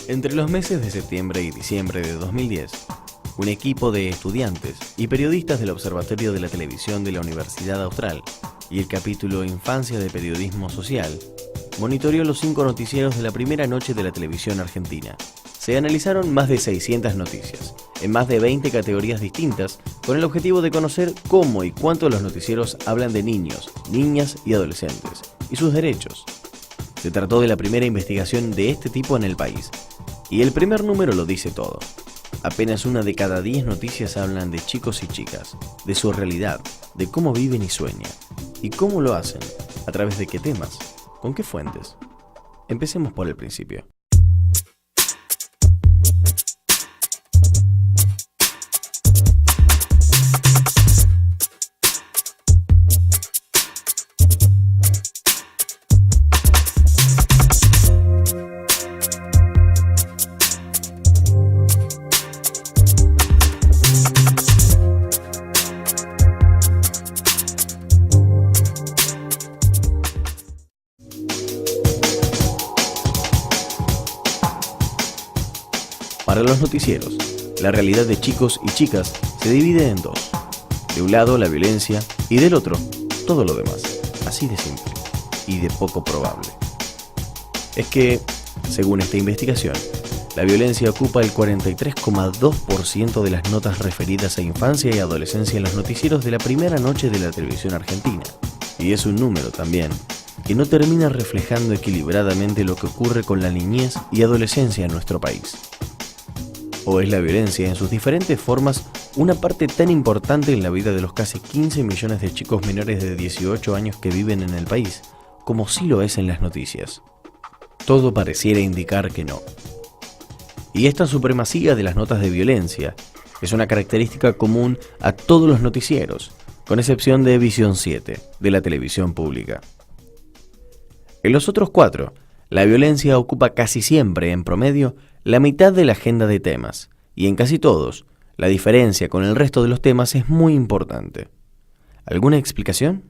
Entre los meses de septiembre y diciembre de 2010, un equipo de estudiantes y periodistas del Observatorio de la Televisión de la Universidad Austral y el capítulo Infancia de Periodismo Social monitoreó los 5 noticieros de la primera noche de la televisión argentina. Se analizaron más de 600 noticias, en más de 20 categorías distintas, con el objetivo de conocer cómo y cuánto los noticieros hablan de niños, niñas y adolescentes, y sus derechos. Se trató de la primera investigación de este tipo en el país, y el primer número lo dice todo. Apenas 1 de cada 10 noticias hablan de chicos y chicas, de su realidad, de cómo viven y sueñan. ¿Y cómo lo hacen? ¿A través de qué temas? ¿Con qué fuentes? Empecemos por el principio. Para los noticieros, la realidad de chicos y chicas se divide en 2. De un lado la violencia y del otro todo lo demás. Así de simple y de poco probable. Es que, según esta investigación, la violencia ocupa el 43,2% de las notas referidas a infancia y adolescencia en los noticieros de la primera noche de la televisión argentina. Y es un número también que no termina reflejando equilibradamente lo que ocurre con la niñez y adolescencia en nuestro país. ¿O es la violencia en sus diferentes formas una parte tan importante en la vida de los casi 15 millones de chicos menores de 18 años que viven en el país, como sí lo es en las noticias? Todo pareciera indicar que no. Y esta supremacía de las notas de violencia es una característica común a todos los noticieros, con excepción de Visión 7, de la televisión pública. En los otros 4, la violencia ocupa casi siempre, en promedio, la mitad de la agenda de temas, y en casi todos, la diferencia con el resto de los temas es muy importante. ¿Alguna explicación?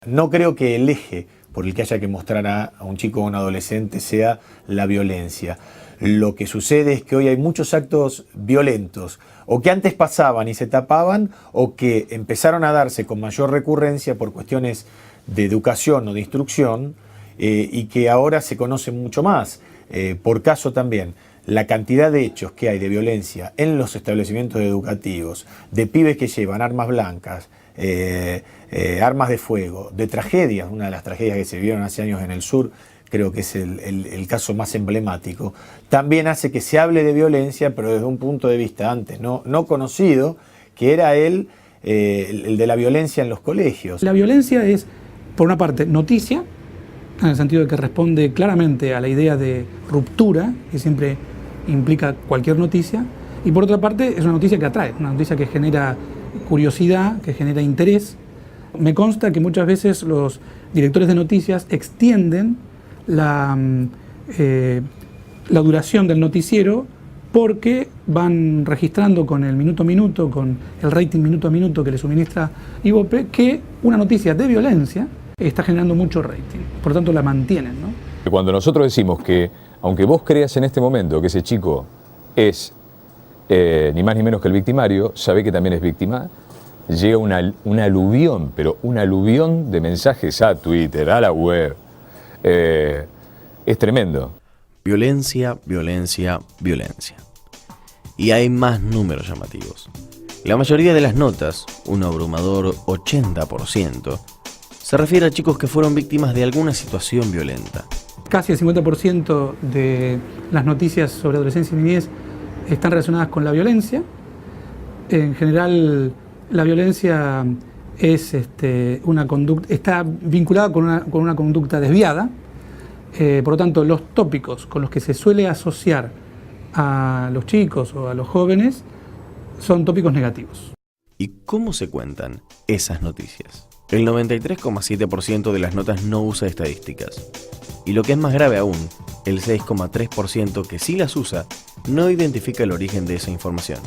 No creo que el eje por el que haya que mostrar a un chico o un adolescente sea la violencia. Lo que sucede es que hoy hay muchos actos violentos, o que antes pasaban y se tapaban, o que empezaron a darse con mayor recurrencia por cuestiones de educación o de instrucción, y que ahora se conocen mucho más. Por caso también, la cantidad de hechos que hay de violencia en los establecimientos educativos, de pibes que llevan armas blancas, armas de fuego, de tragedias, una de las tragedias que se vivieron hace años en el sur, creo que es el caso más emblemático, también hace que se hable de violencia, pero desde un punto de vista antes no conocido, que era el de la violencia en los colegios. La violencia es, por una parte, noticia, en el sentido de que responde claramente a la idea de ruptura, que siempre implica cualquier noticia, y por otra parte es una noticia que atrae, una noticia que genera curiosidad, que genera interés. Me consta que muchas veces los directores de noticias extienden la duración del noticiero porque van registrando con el minuto a minuto, con el rating minuto a minuto que le suministra Ibope, que una noticia de violencia está generando mucho rating, por lo tanto la mantienen, ¿no? Cuando nosotros decimos que, aunque vos creas en este momento que ese chico es ni más ni menos que el victimario, sabe que también es víctima, llega una aluvión, pero una aluvión de mensajes a Twitter, a la web. Es tremendo. Violencia, violencia, violencia. Y hay más números llamativos. La mayoría de las notas, un abrumador 80%, se refiere a chicos que fueron víctimas de alguna situación violenta. Casi el 50% de las noticias sobre adolescencia y niñez están relacionadas con la violencia. En general, la violencia es una conducta, está vinculada con una conducta desviada. Por lo tanto, los tópicos con los que se suele asociar a los chicos o a los jóvenes son tópicos negativos. ¿Y cómo se cuentan esas noticias? El 93,7% de las notas no usa estadísticas. Y lo que es más grave aún, el 6,3% que sí las usa no identifica el origen de esa información.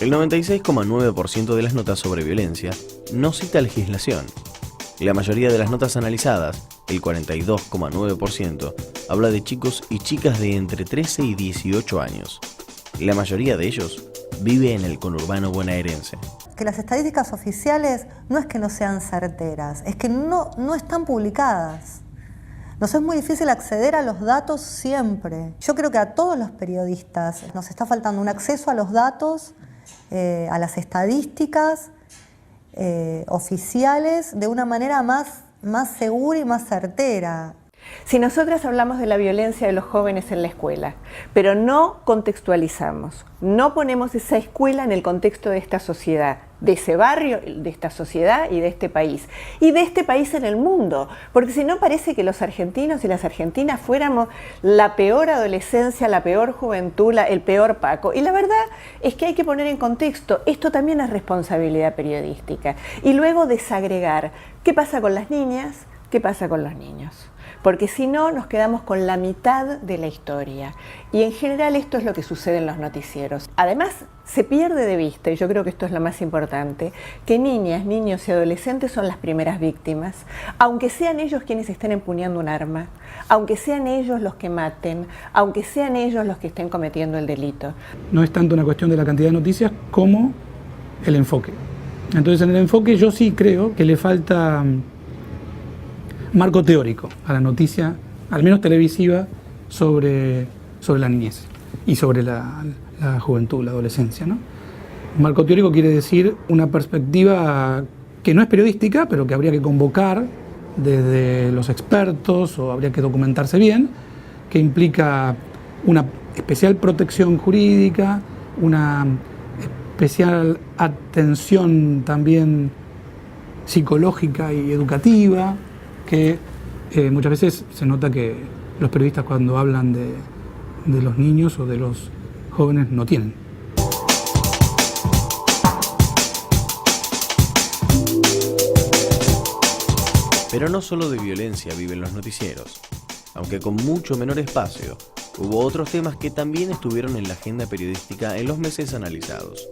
El 96,9% de las notas sobre violencia no cita legislación. La mayoría de las notas analizadas, el 42,9%, habla de chicos y chicas de entre 13 y 18 años. La mayoría de ellos vive en el conurbano bonaerense. Que las estadísticas oficiales no es que no sean certeras, es que no están publicadas. Nos es muy difícil acceder a los datos siempre. Yo creo que a todos los periodistas nos está faltando un acceso a los datos, a las estadísticas oficiales de una manera más segura y más certera. Si nosotras hablamos de la violencia de los jóvenes en la escuela, pero no contextualizamos, no ponemos esa escuela en el contexto de esta sociedad, de ese barrio, de esta sociedad y de este país en el mundo, porque si no parece que los argentinos y las argentinas fuéramos la peor adolescencia, la peor juventud, el peor Paco. Y la verdad es que hay que poner en contexto, esto también es responsabilidad periodística, y luego desagregar qué pasa con las niñas, qué pasa con los niños. Porque si no, nos quedamos con la mitad de la historia. Y en general esto es lo que sucede en los noticieros. Además, se pierde de vista, y yo creo que esto es lo más importante, que niñas, niños y adolescentes son las primeras víctimas, aunque sean ellos quienes estén empuñando un arma, aunque sean ellos los que maten, aunque sean ellos los que estén cometiendo el delito. No es tanto una cuestión de la cantidad de noticias como el enfoque. Entonces, en el enfoque yo sí creo que le falta marco teórico a la noticia, al menos televisiva, sobre la niñez y sobre la juventud, la adolescencia, ¿no? Marco teórico quiere decir una perspectiva que no es periodística, pero que habría que convocar desde los expertos, o habría que documentarse bien, que implica una especial protección jurídica, una especial atención también psicológica y educativa, que muchas veces se nota que los periodistas, cuando hablan de los niños o de los jóvenes, no tienen. Pero no solo de violencia viven los noticieros. Aunque con mucho menor espacio, hubo otros temas que también estuvieron en la agenda periodística en los meses analizados.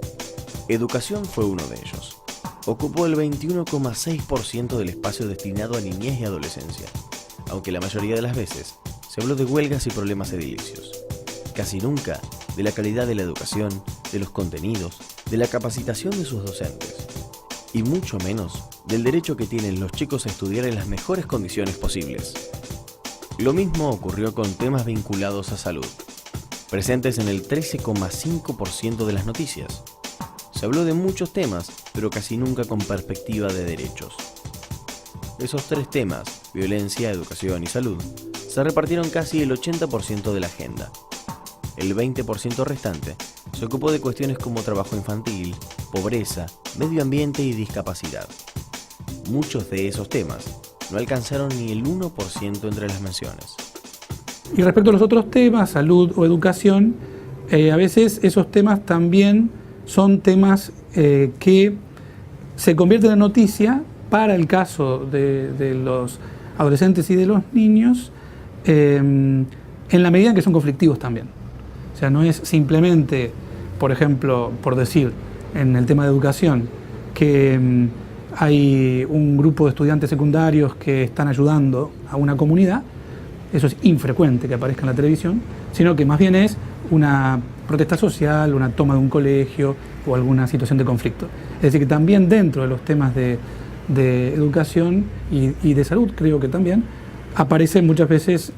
Educación fue uno de ellos. Ocupó el 21,6% del espacio destinado a niñez y adolescencia, aunque la mayoría de las veces se habló de huelgas y problemas edilicios. Casi nunca de la calidad de la educación, de los contenidos, de la capacitación de sus docentes, y mucho menos del derecho que tienen los chicos a estudiar en las mejores condiciones posibles. Lo mismo ocurrió con temas vinculados a salud, presentes en el 13,5% de las noticias. Se habló de muchos temas, pero casi nunca con perspectiva de derechos. Esos tres temas, violencia, educación y salud, se repartieron casi el 80% de la agenda. El 20% restante se ocupó de cuestiones como trabajo infantil, pobreza, medio ambiente y discapacidad. Muchos de esos temas no alcanzaron ni el 1% entre las menciones. Y respecto a los otros temas, salud o educación, a veces esos temas también son temas que se convierten en noticia para el caso de los adolescentes y de los niños, en la medida en que son conflictivos también. O sea, no es simplemente, por ejemplo, por decir, en el tema de educación, que hay un grupo de estudiantes secundarios que están ayudando a una comunidad. Eso es infrecuente que aparezca en la televisión, sino que más bien es una protesta social, una toma de un colegio o alguna situación de conflicto. Es decir, que también dentro de los temas de educación y de salud, creo que también, aparecen muchas veces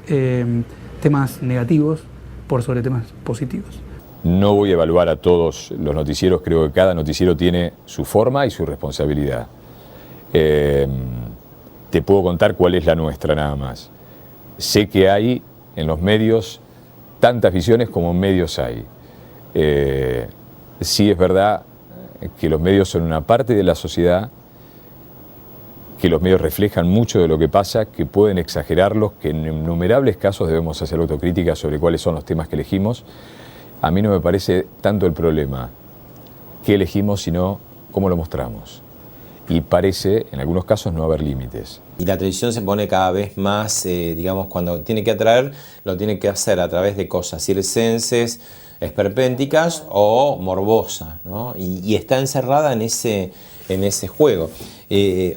temas negativos por sobre temas positivos. No voy a evaluar a todos los noticieros, creo que cada noticiero tiene su forma y su responsabilidad. Te puedo contar cuál es la nuestra nada más. Sé que hay en los medios tantas visiones como medios hay. Sí es verdad que los medios son una parte de la sociedad, que los medios reflejan mucho de lo que pasa, que pueden exagerarlos, que en innumerables casos debemos hacer autocrítica sobre cuáles son los temas que elegimos. A mí no me parece tanto el problema qué elegimos, sino cómo lo mostramos. Y parece, en algunos casos, no haber límites. Y la televisión se pone cada vez más, digamos, cuando tiene que atraer, lo tiene que hacer a través de cosas circenses, esperpénticas o morbosas, ¿no? Y está encerrada en ese juego.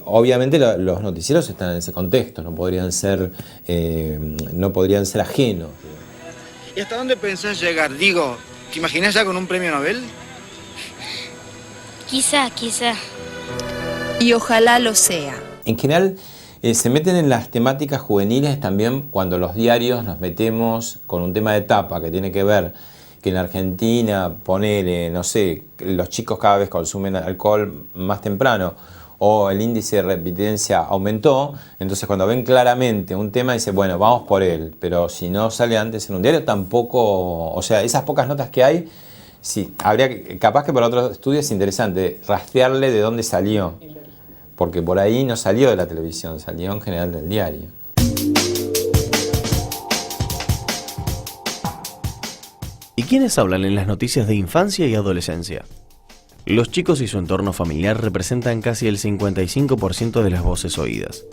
Obviamente los noticieros están en ese contexto, no podrían ser ajenos. ¿Y hasta dónde pensás llegar? Digo, ¿te imaginás ya con un premio Nobel? Quizá. Y ojalá lo sea. En general, se meten en las temáticas juveniles también cuando los diarios nos metemos con un tema de tapa que tiene que ver que en la Argentina, ponele, no sé, los chicos cada vez consumen alcohol más temprano o el índice de reincidencia aumentó, entonces cuando ven claramente un tema dicen, bueno, vamos por él, pero si no sale antes en un diario tampoco, o sea, esas pocas notas que hay, sí, habría, capaz que para otros estudios es interesante rastrearle de dónde salió, porque por ahí no salió de la televisión, salió en general del diario. ¿Y quiénes hablan en las noticias de infancia y adolescencia? Los chicos y su entorno familiar representan casi el 55% de las voces oídas.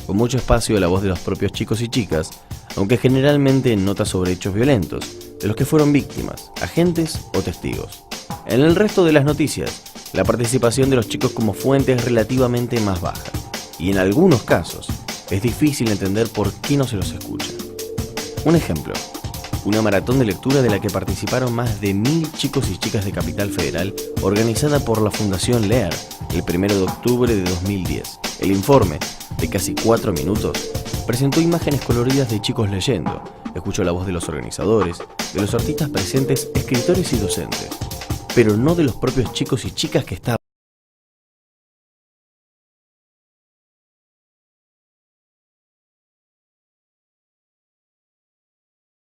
Con mucho espacio la voz de los propios chicos y chicas, aunque generalmente en notas sobre hechos violentos, de los que fueron víctimas, agentes o testigos. En el resto de las noticias, la participación de los chicos como fuente es relativamente más baja, y en algunos casos es difícil entender por qué no se los escucha. Un ejemplo. Una maratón de lectura de la que participaron más de 1000 chicos y chicas de Capital Federal, organizada por la Fundación Leer, el 1 de octubre de 2010. El informe, de casi 4 minutos, presentó imágenes coloridas de chicos leyendo, escuchó la voz de los organizadores, de los artistas presentes, escritores y docentes, pero no de los propios chicos y chicas que estaban.